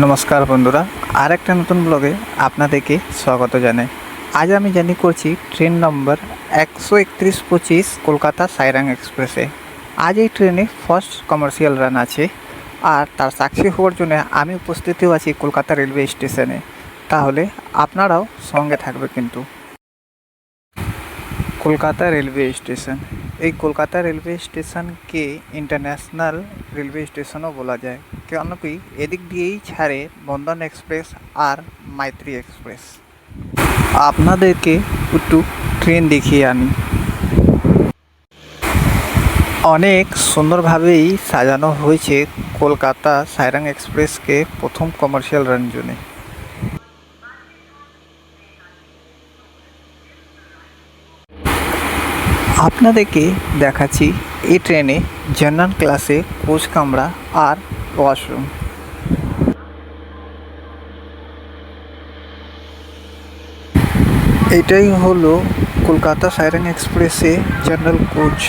নমস্কার বন্ধুরা, আর একটা নতুন ব্লগে আপনাদেরকে স্বাগত জানাই। আজ আমি জার্নি করছি ট্রেন নম্বর 13125 কলকাতা সাইরাং এক্সপ্রেসে। আজ এই ট্রেনে ফার্স্ট কমার্শিয়াল রান আছে, আর তার সাক্ষী হওয়ার জন্য আমি উপস্থিতও আছি কলকাতা রেলওয়ে স্টেশনে। তাহলে আপনারাও সঙ্গে থাকবে কিন্তু। কলকাতা রেলওয়ে স্টেশন, এই কলকাতা রেলওয়ে স্টেশনকে ইন্টারন্যাশনাল রেলওয়ে স্টেশনও বলা যায়, কেন কি এদিক দিয়েই ছাড়ে বন্ধন এক্সপ্রেস আর মাইত্রী এক্সপ্রেস। আপনাদেরকে একটু ট্রেন দেখিয়ে আনি। অনেক সুন্দরভাবেই সাজানো হয়েছে কলকাতা সাইরাং এক্সপ্রেসকে প্রথম কমার্শিয়াল রান জন্যে। আপনাদেরকে দেখাচ্ছি এই ট্রেনে জেনারেল ক্লাসে কোচ কামরা আর ওয়াশরুম। এটাই হলো কলকাতা সাইরাং এক্সপ্রেসে জেনারেল কোচ।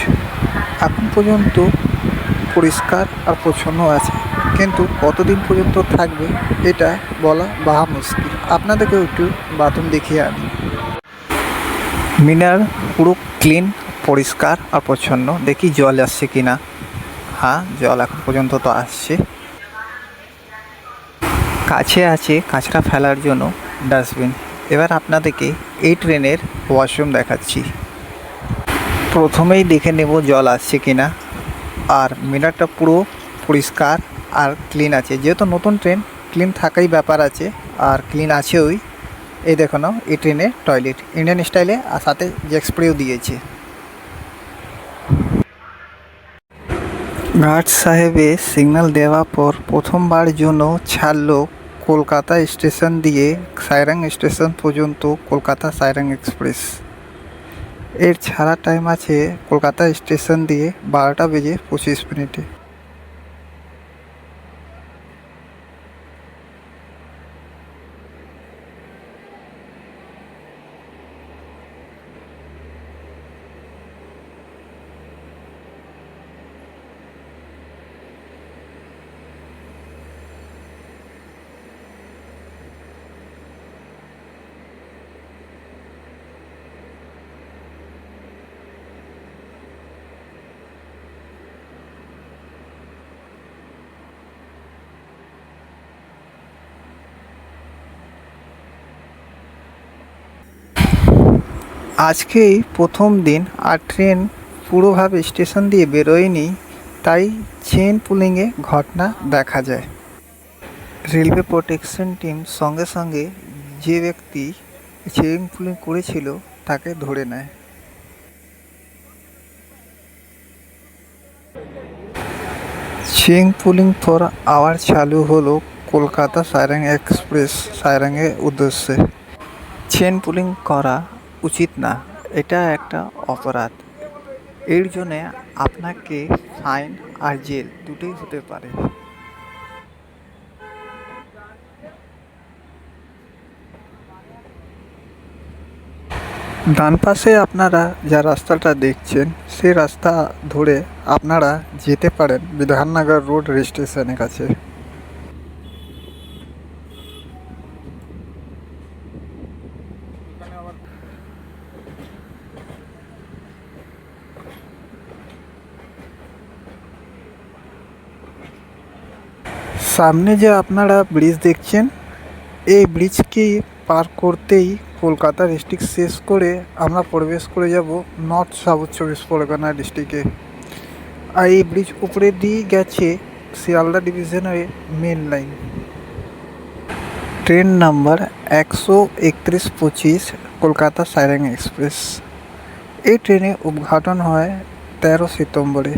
এখন পর্যন্ত পরিষ্কার আর পরিচ্ছন্ন আছে, কিন্তু কতদিন পর্যন্ত থাকবে এটা বলা বাহা মুশকিল। আপনাদেরকে একটু বাথরুম দেখিয়ে আনি। মিনার পুরো ক্লিন, পরিষ্কার আর পরিচ্ছন্ন। দেখি জল আসছে কিনা। হ্যাঁ, জল এখন পর্যন্ত তো আসছে। কাছে আছে কাঁচরা ফেলার জন্য ডাস্টবিন। এবার আপনাদেরকে এই ট্রেনের ওয়াশরুম দেখাচ্ছি। প্রথমেই দেখে নেব জল আসছে কিনা, আর মিনারটা পুরো পরিষ্কার আর ক্লিন আছে। যেহেতু নতুন ট্রেন, ক্লিন থাকাই ব্যাপার আছে, আর ক্লিন আছেওই। এই দেখো না, এই ট্রেনে টয়লেট ইন্ডিয়ান স্টাইলে, আর সাথে জেক স্প্রেও দিয়েছে। ঘাট সাহেবে সিগন্যাল দেওয়ার পর প্রথমবার জন্য ছাড়লো কলকাতা স্টেশন দিয়ে সাইরাং স্টেশন পর্যন্ত কলকাতা সাইরাং এক্সপ্রেস। এর ছাড়া টাইম আছে কলকাতা স্টেশন দিয়ে 12:25। আজকেই প্রথম দিন, আর ট্রেন পুরোভাবে স্টেশন দিয়ে বেরোয়নি, তাই চেইন পুলিংয়ে ঘটনা দেখা যায়। রেলওয়ে প্রোটেকশন টিম সঙ্গে সঙ্গে যে ব্যক্তি চেইন পুলিং করেছিল তাকে ধরে নেয়। চেইন পুলিং পর আবার চালু হলো কলকাতা সাইরাং এক্সপ্রেস সাইরাংয়ের উদ্দেশ্যে। চেইন পুলিং করা উচিত না, এটা একটা অপরাধ। এর জন্যে আপনাকে ফাইন আর জেল দুটোই হতে পারে। ডান পাশে আপনারা যা রাস্তাটা দেখছেন, সেই রাস্তা ধরে আপনারা যেতে পারেন বিধাননগর রোড রেল স্টেশনের কাছে। সামনে যে আপনারা ব্রিজ দেখছেন, এই ব্রিজকে পার করতেই কলকাতা ডিস্ট্রিক্ট শেষ করে আমরা প্রবেশ করে যাব নর্থ সাউথ 24 পরগনা ডিস্ট্রিক্টে। আর এই ব্রিজ উপরে দিয়ে গেছে শিয়ালদা ডিভিশনের main line. Train number 13125 Kolkata Sairang express. এই ট্রেনে উদ্ঘাটন হয় 13 সেপ্টেম্বরে,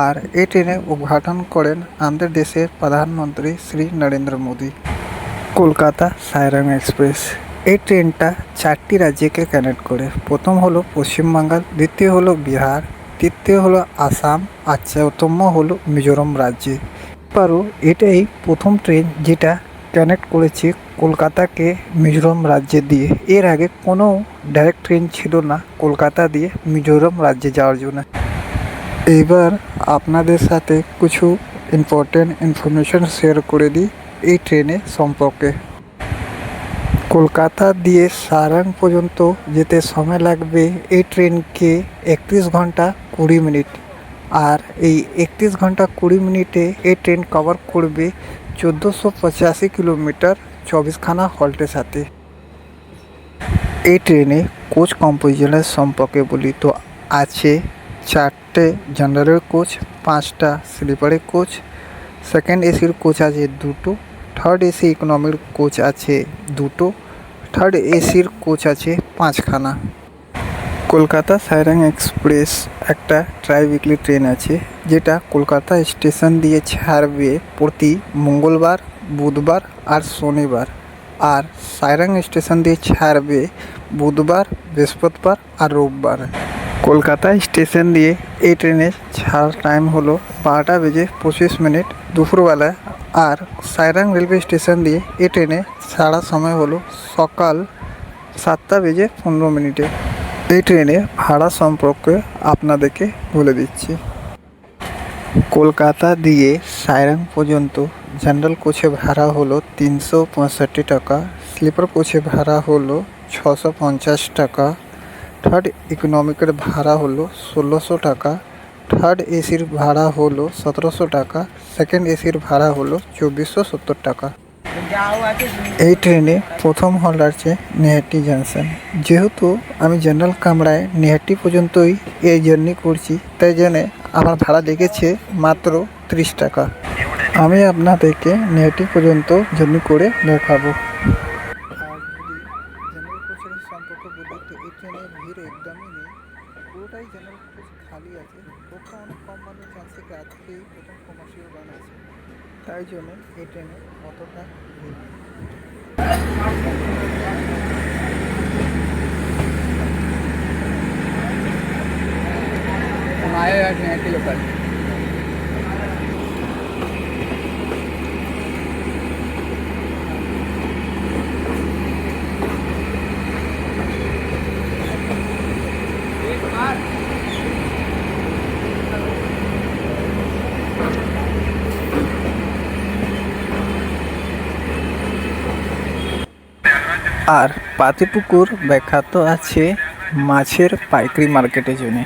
আর এই ট্রেনে উদ্ঘাটন করেন আমাদের দেশের প্রধানমন্ত্রী শ্রী নরেন্দ্র মোদী। কলকাতা সাইরাং এক্সপ্রেস এই ট্রেনটা 4টি রাজ্যকে কানেক্ট করে। প্রথম হলো পশ্চিমবাংলার, দ্বিতীয় হলো বিহার, তৃতীয় হলো আসাম, আর চতুর্থ হলো মিজোরাম রাজ্যে। পারো এটাই প্রথম ট্রেন যেটা কানেক্ট করেছে কলকাতাকে মিজোরাম রাজ্যে দিয়ে। এর আগে কোনো ডাইরেক্ট ট্রেন ছিল না কলকাতা দিয়ে মিজোরাম রাজ্যে যাওয়ার জন্য। এবার আপনাদের সাথে কিছু ইম্পর্টেন্ট ইনফরমেশন শেয়ার করে দিই এই ট্রেনে সম্পর্কে। কলকাতা দিয়ে সারাং পর্যন্ত যেতে সময় লাগবে এই ট্রেনকে 31 ঘন্টা 20 মিনিট। আর এই 31 ঘন্টা 20 মিনিটে এই ট্রেন কভার করবে 1485 কিলোমিটার 24খানা হল্টের সাথে। এই ট্রেনে কোচ কম্পোজিশনের সম্পর্কে বলি তো আছে 4টে জেনারেল কোচ, 5টা স্লিপারের কোচ, সেকেন্ড এসির কোচ আছে 2টো, থার্ড এসি ইকোনমির কোচ আছে 2টো, থার্ড এসির কোচ আছে 5খানা। কলকাতা সাইরাং এক্সপ্রেস একটা ট্রাই উইকলি ট্রেন আছে, যেটা কলকাতা স্টেশন দিয়ে ছাড়বে প্রতি মঙ্গলবার, বুধবার আর শনিবার। আর সাইরাং স্টেশন দিয়ে ছাড়বে বুধবার, বৃহস্পতিবার আর রোববার। কলকাতা স্টেশন দিয়ে এই ট্রেনের ছাড়ার টাইম হলো 12:25 দুপুরবেলা। আর সাইরাং রেলওয়ে স্টেশন দিয়ে এই ট্রেনে ছাড়ার সময় হলো সকাল 7:15। এই ট্রেনে ভাড়া সম্পর্কে আপনাদেরকে বলে দিচ্ছি। কলকাতা দিয়ে সাইরাং পর্যন্ত জেনারেল কোচে ভাড়া হলো 365 টাকা, স্লিপার কোচে ভাড়া হলো 650 টাকা, থার্ড ইকোনমিকের ভাড়া হলো 1600 টাকা, থার্ড এসির ভাড়া হলো 1700 টাকা, সেকেন্ড এসির ভাড়া হলো 2470 টাকা। এই ট্রেনে প্রথম হল্ট আছে নৈহাটি জংশন। যেহেতু আমি জেনারেল কামরায় নৈহাটি পর্যন্তই এই জার্নি করছি, তাই জন্য আমার ভাড়া লেগেছে মাত্র 30 টাকা। আমি আপনাদেরকে নৈহাটি পর্যন্ত জার্নি করে দেখাবো। আর যদি জেনারেল কোচের সম্পর্কে বলি তো এই ট্রেনে ভিড় একদমই নেই, পুরোটাই জেনারেল কোচ খালি আছে। ওটা অনেক কম মানুষ জানছে কি আজকেই প্রথম কমার্শিয়াল গান আছে, তাই জন্য এই ট্রেনে অতটা ভিড় নেই। লোকাল আর পাতিপুকুর বিখ্যাত আছে মাছের পাইকারি মার্কেটের জন্য।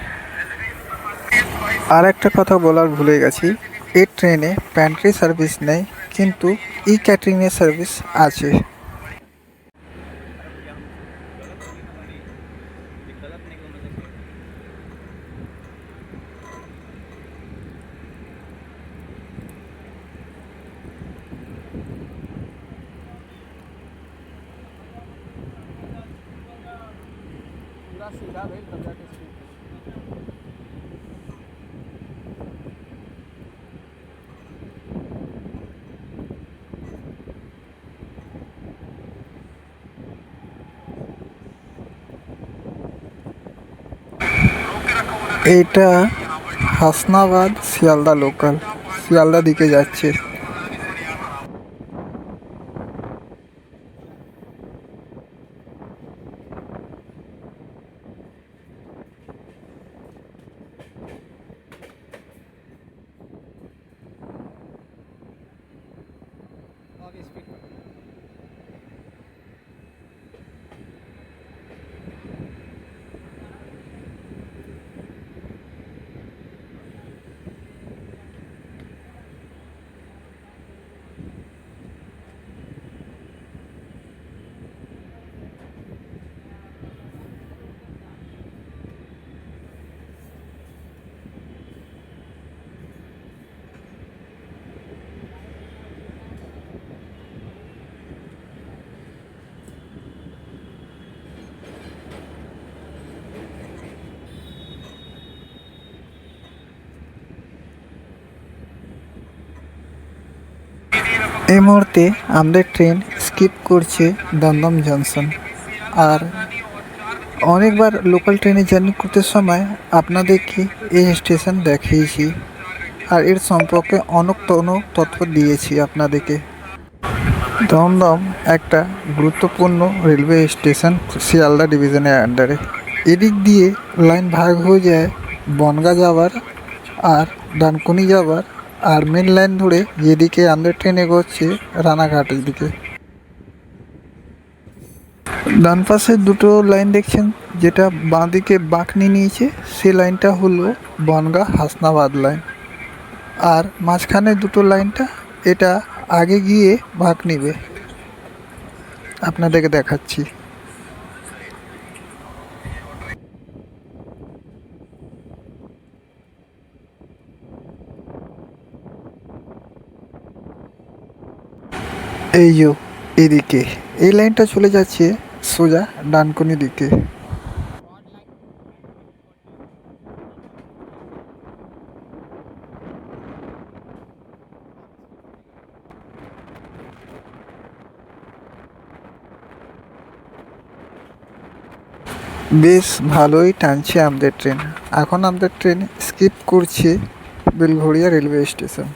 আর একটা কথা বলার ভুলে গেছি, এই ট্রেনে প্যান্ট্রি সার্ভিস নেই, কিন্তু ই ক্যাটারিংয়ের সার্ভিস আছে। এটা হাসনাবাদ শিয়ালদা লোকাল, শিয়ালদা দিকে যাচ্ছে। এই মুহূর্তে আমাদের ট্রেন স্কিপ করছে দমদম জংশন। আর অনেকবার লোকাল ট্রেনে জার্নি করতে সময় আপনাদেরকে এই স্টেশন দেখিয়েছি, আর এর সম্পর্কে অনেক তথ্য দিয়েছি আপনাদেরকে। দমদম একটা গুরুত্বপূর্ণ রেলওয়ে স্টেশন শিয়ালদা ডিভিশনের আন্ডারে। এদিক দিয়ে লাইন ভাগ হয়ে যায় বনগাঁ যাওয়ার আর ডানকুনি যাওয়ার আর মেন লাইন ধরে যেদিকে আমাদের ট্রেন এগোচ্ছে রানাঘাটের দিকে। ডান পাশে দুটো লাইন দেখছেন, যেটা বাঁ দিকে বাঁক নিয়ে নিয়েছে, সেই লাইনটা হলো বনগাঁ হাসনাবাদ লাইন। আর মাঝখানে দুটো লাইনটা এটা আগে গিয়ে বাঁক নিবে, আপনাদেরকে দেখাচ্ছি। এই যে এদিকে এই লাইনটা চলে যাচ্ছে সোজা ডানকুনি দিকে। বেশ ভালোই টানছে আমাদের ট্রেন। এখন আমাদের ট্রেন স্কিপ করছে বেলঘড়িয়া রেলওয়ে স্টেশন।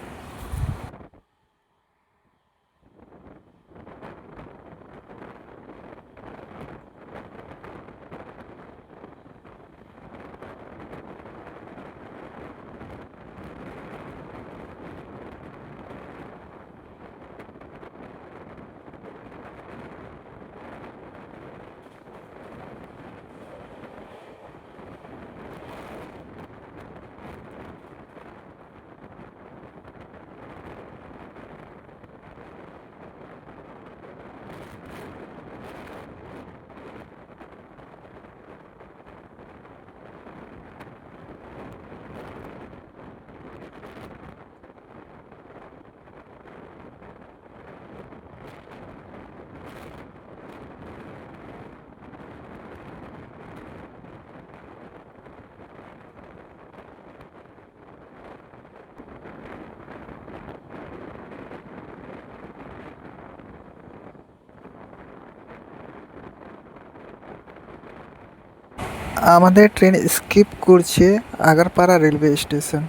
আমাদের ট্রেন স্কিপ করছে আগারপাড়া রেলওয়ে স্টেশন।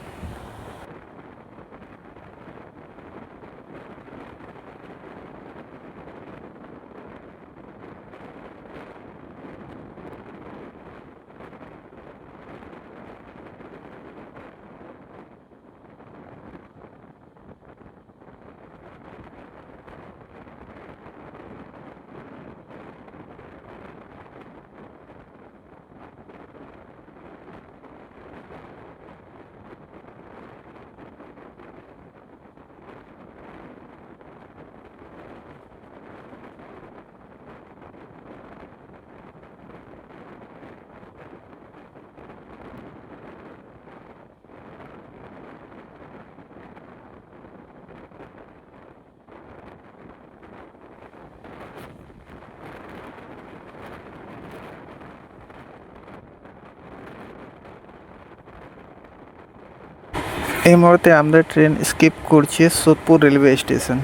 এই মুহূর্তে আমাদের ট্রেন স্কিপ করছে সোদপুর রেলওয়ে স্টেশন।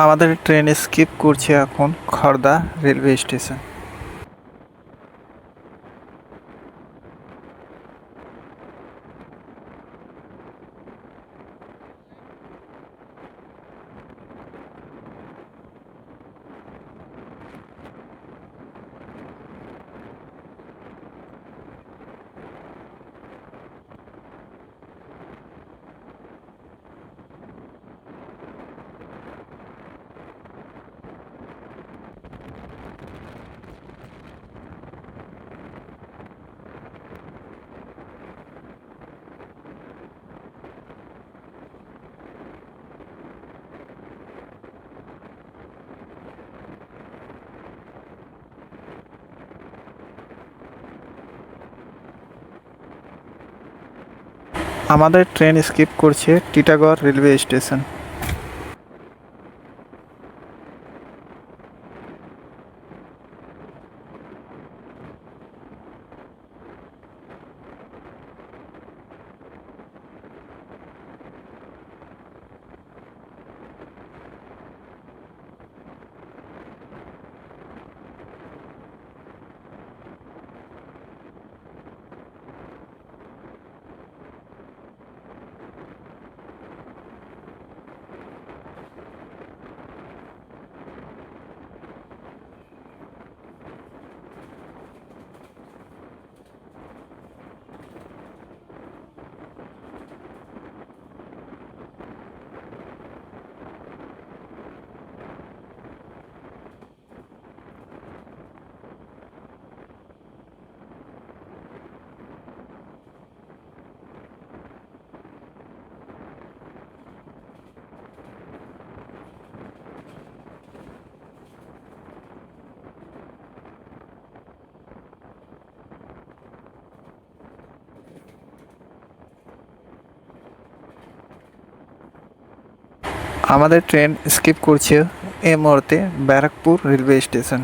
আমাদের ট্রেন স্কিপ করছে এখন খড়দা রেলওয়ে স্টেশন। আমাদের ট্রেন স্কিপ করছে টিটাগড় রেলওয়ে স্টেশন। আমাদের ট্রেন স্কিপ করছে এই মুহূর্তে ব্যারাকপুর রেলওয়ে স্টেশন।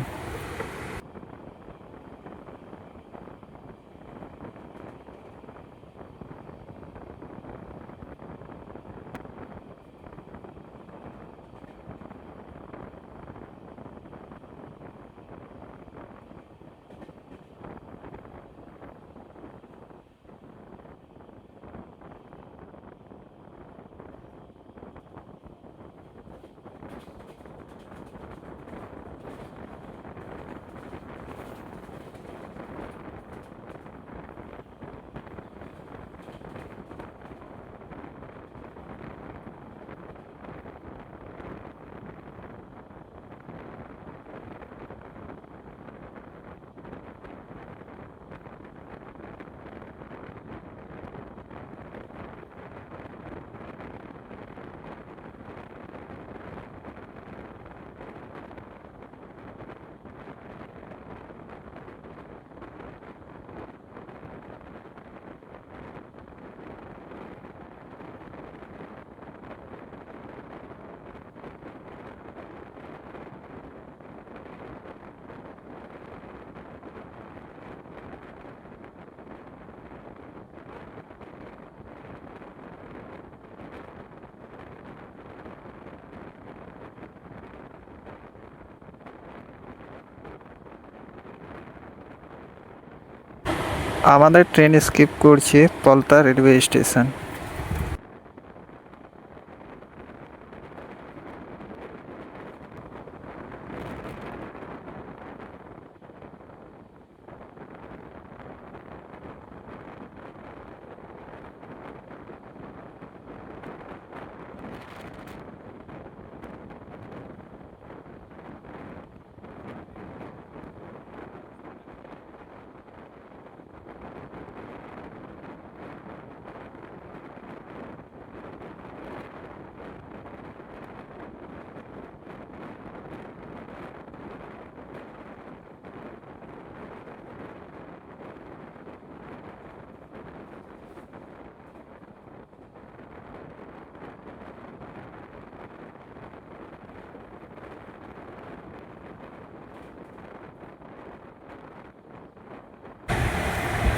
আমাদের ট্রেন স্কিপ করছে পলতা রেলওয়ে স্টেশন।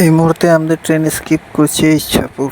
এই মুহূর্তে আমাদের ট্রেন স্কিপ করছে ইচ্ছাপুর।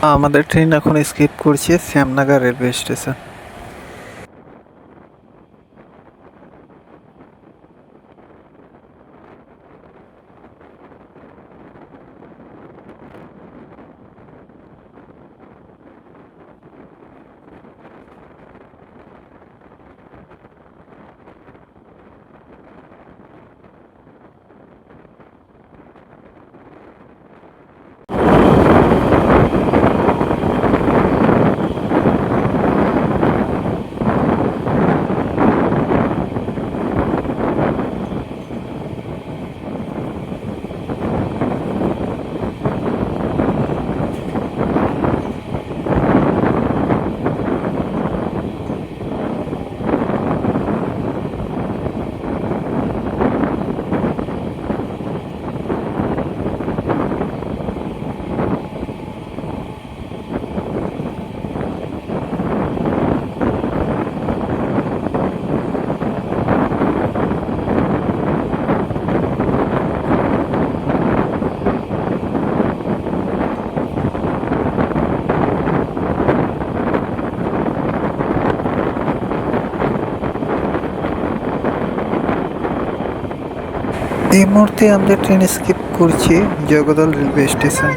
আমাদের ট্রেন এখন স্কিপ করছে শ্যামনগর রেলওয়ে স্টেশন। এই মুহূর্তে আমরা ট্রেন স্কিপ করছি জগদল রেলওয়ে স্টেশন।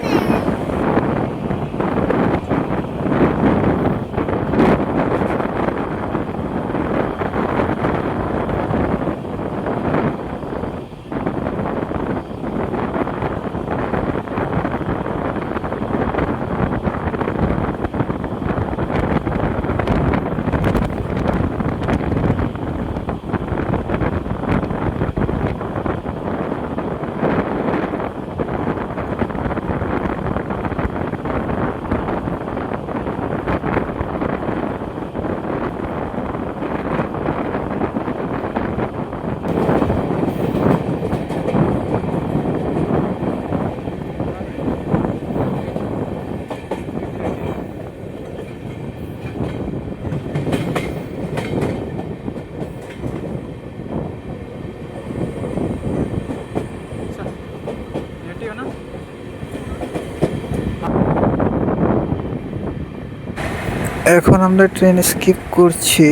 এখন আমরা ট্রেন স্কিপ করছি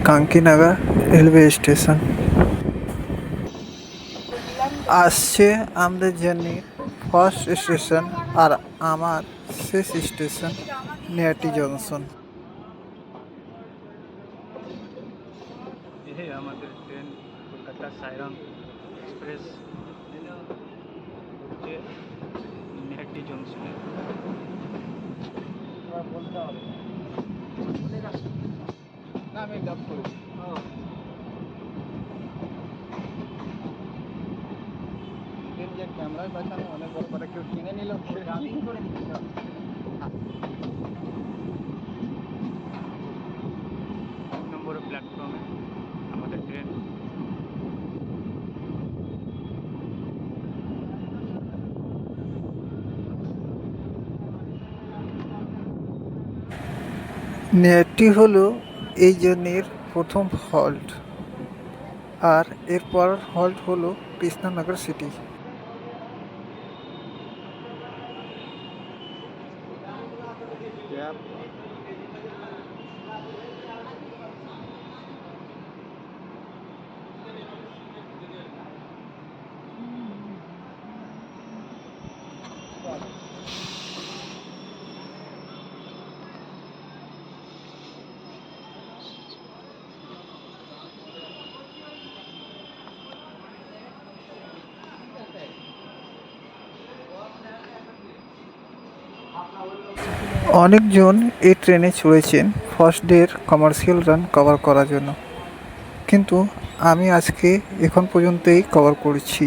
কাঙ্কিনাগা রেলওয়ে স্টেশন। আসছে আমাদের জার্নির ফার্স্ট স্টেশন আর আমার শেষ স্টেশন নিয়াটি জংশন। আমাদের ট্রেন কলকাতা সাইরন এক্সপ্রেস হচ্ছে নেহাটি জংশনে। বলতে হবে না, আমি ডাব করেছি। যে ক্যামেরায় বাঁচানো অনেক বড় করে কেউ কিনে নিল করে দিচ্ছিল। নম্বর প্ল্যাটফর্মে আমাদের ট্রেন। নিয়াটি হলো এই জার্নির প্রথম হল্ট, আর এরপর হল্ট হলো কৃষ্ণনগর সিটি। অনেকজন এই ট্রেনে চড়েছেন ফার্স্ট ডের কমার্শিয়াল রান কভার করার জন্য, কিন্তু আমি আজকে এখন পর্যন্তই কভার করছি।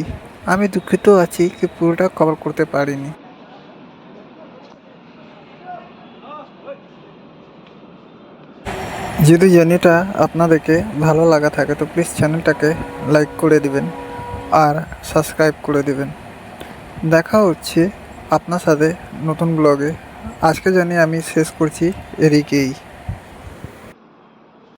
আমি দুঃখিত আছি কি পুরোটা কভার করতে পারিনি। যদি জার্নিটা আপনাদেরকে ভালো লাগা থাকে তো প্লিজ চ্যানেলটাকে লাইক করে দিবেন আর সাবস্ক্রাইব করে দিবেন। দেখা হচ্ছে আপনার সাথে নতুন ব্লগে। আজকে জানি আমি শেষ করছি এদিকেই।